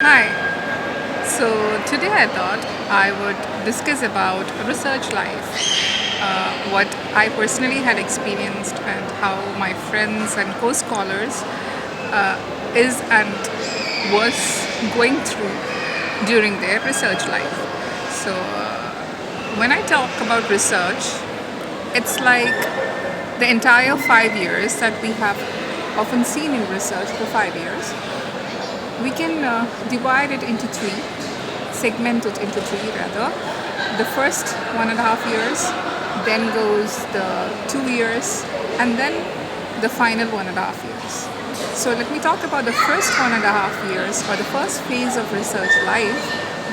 Hi. So today I thought I would discuss about research life, what I personally had experienced and how my friends and co-scholars is and was going through during their research life. So when I talk about research, it's like the entire 5 years that we have often seen in research for 5 years. We can divide it into three, segment it into three rather. The first 1.5 years, then goes the 2 years, and then the final 1.5 years. So let me talk about the first 1.5 years, or the first phase of research life,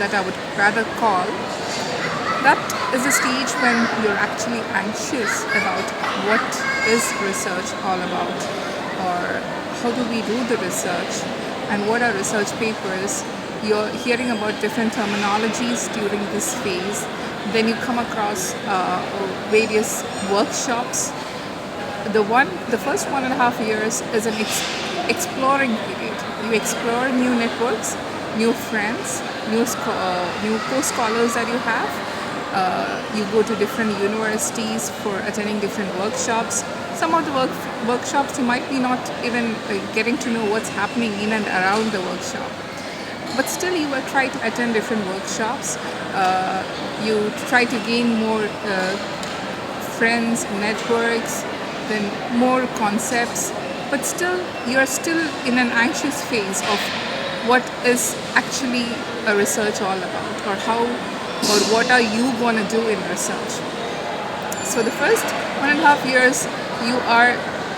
that I would rather call. That is a stage when you're actually anxious about what is research all about, or how do we do the research, and what are research papers. You're hearing about different terminologies during this phase. Then you come across various workshops. The first 1.5 years is an exploring period. You explore new networks, new friends, new co-scholars that you have. You go to different universities for attending different workshops. Some of the workshops you might be not even getting to know what's happening in and around the workshop, but still you will try to attend different workshops. You try to gain more friends, networks, then more concepts, but still you're still in an anxious phase of what is actually a research all about, or how, or what are you going to do in research. So the first 1.5 years, you are,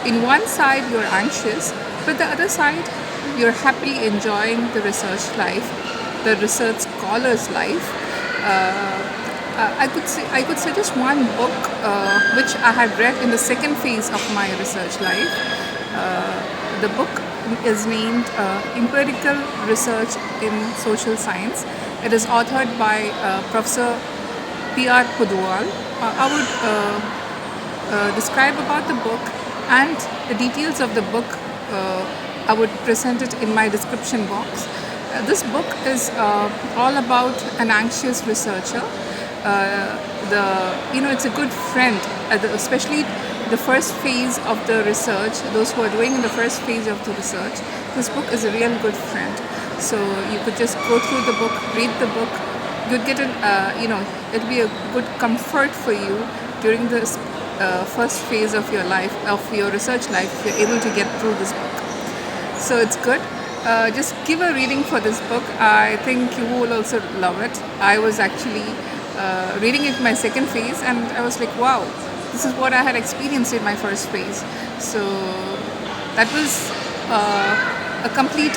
in one side you're anxious, but the other side you're happily enjoying the research life, the research scholar's life. I could suggest one book which I had read in the second phase of my research life. The book is named Empirical Research in Social Science. It is authored by Prof.P. Poduval. I would describe about the book, and the details of the book I would present it in my description box. This book is all about an anxious researcher. It's a good friend, especially the first phase of the research. Those who are doing in the first phase of the research, this book is a real good friend. So you could just go through the book, read the book. You'd get it'll be a good comfort for you during this first phase of your life, of your research life, if you're able to get through this book. So it's good. Just give a reading for this book. I think you will also love it. I was actually reading it in my second phase, and I was like, wow, this is what I had experienced in my first phase. So that was a complete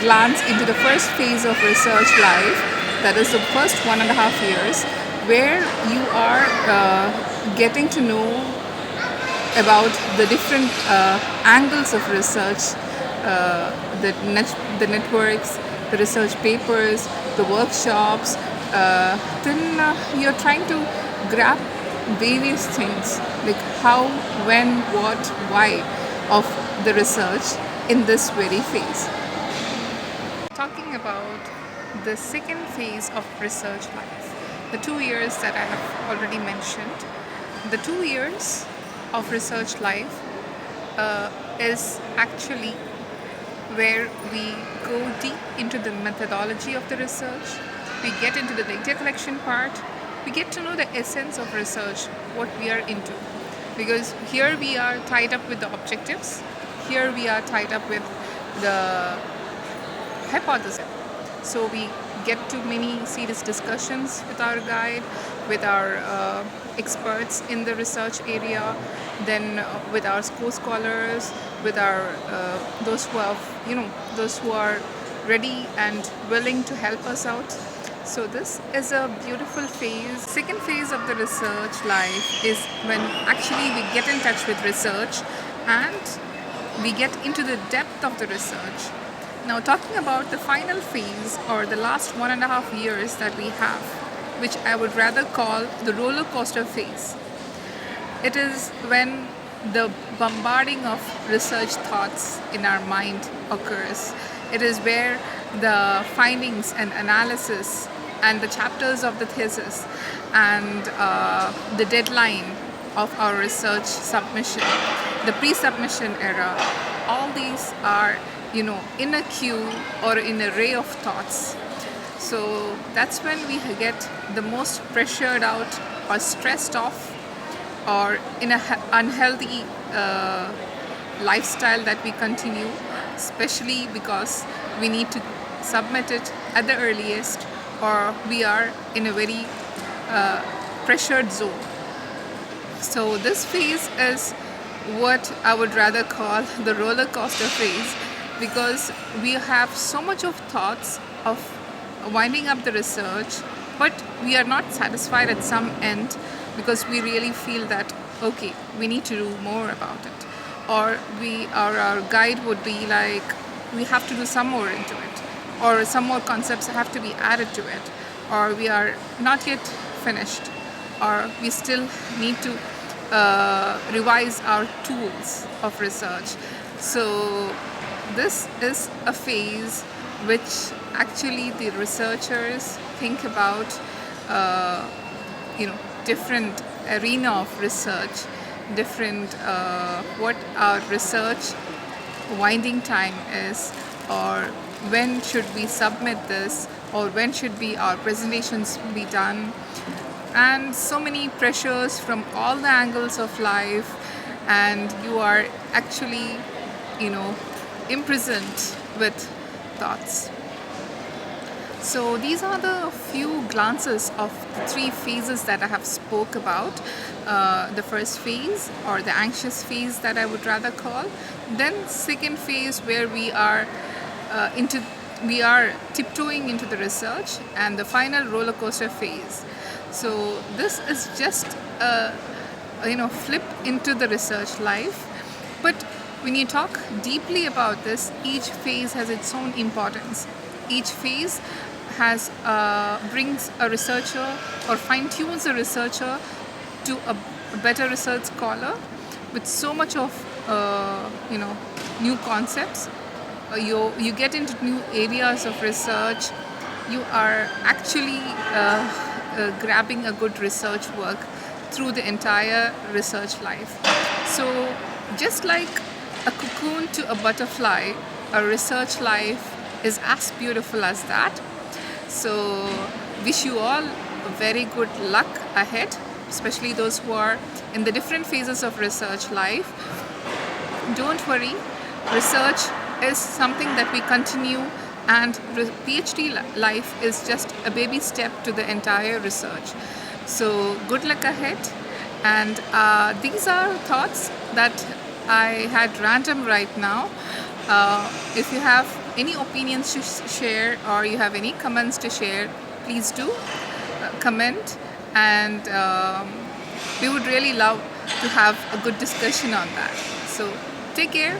glance into the first phase of research life. That is the first 1.5 years, where you are getting to know about the different angles of research, the networks, the research papers, the workshops. Then you're trying to grab various things like how, when, what, why of the research in this very phase. Talking about the second phase of research life, the 2 years that I have already mentioned. The 2 years of research life is actually where we go deep into the methodology of the research. We get into the data collection part. We get to know the essence of research, what we are into. Because here we are tied up with the objectives. Here we are tied up with the hypothesis. So we get to many serious discussions with our guide, with our experts in the research area, then with our co-scholars, with our those who are ready and willing to help us out. So this is a beautiful phase. Second phase of the research life is when actually we get in touch with research and we get into the depth of the research. Now, talking about the final phase, or the last 1.5 years that we have, which I would rather call the roller coaster phase. It is when the bombarding of research thoughts in our mind occurs. It is where the findings and analysis and the chapters of the thesis and the deadline of our research submission, the pre-submission era, all these are, in a queue or in an array of thoughts. So that's when we get the most pressured out or stressed off or in a unhealthy lifestyle that we continue, especially because we need to submit it at the earliest, or we are in a very pressured zone. So this phase is what I would rather call the roller coaster phase, because we have so much of thoughts of winding up the research, but we are not satisfied at some end because we really feel that okay, we need to do more about it, or our guide would be like we have to do some more into it, or some more concepts have to be added to it, or we are not yet finished, or we still need to revise our tools of research. So this is a phase which actually the researchers think about different arena of research, different what our research winding time is, or when should we submit this, or when should be our presentations be done, and so many pressures from all the angles of life, and you are actually imprisoned with thoughts. So these are the few glances of the three phases that I have spoke about. The first phase, or the anxious phase that I would rather call. Then second phase, where we are tiptoeing into the research, and the final roller coaster phase. So this is just a flip into the research life. But when you talk deeply about this, each phase has its own importance. Each phase brings a researcher or fine-tunes a researcher to a better research scholar with so much of new concepts. You get into new areas of research. You are actually grabbing a good research work through the entire research life. So just like a cocoon to a butterfly, a research life is as beautiful as that. So wish you all very good luck ahead, especially those who are in the different phases of research life. Don't worry, research is something that we continue, and PhD life is just a baby step to the entire research. So good luck ahead. And these are thoughts that I had random right now. If you have any opinions to share, or you have any comments to share, please do comment, and we would really love to have a good discussion on that. So take care.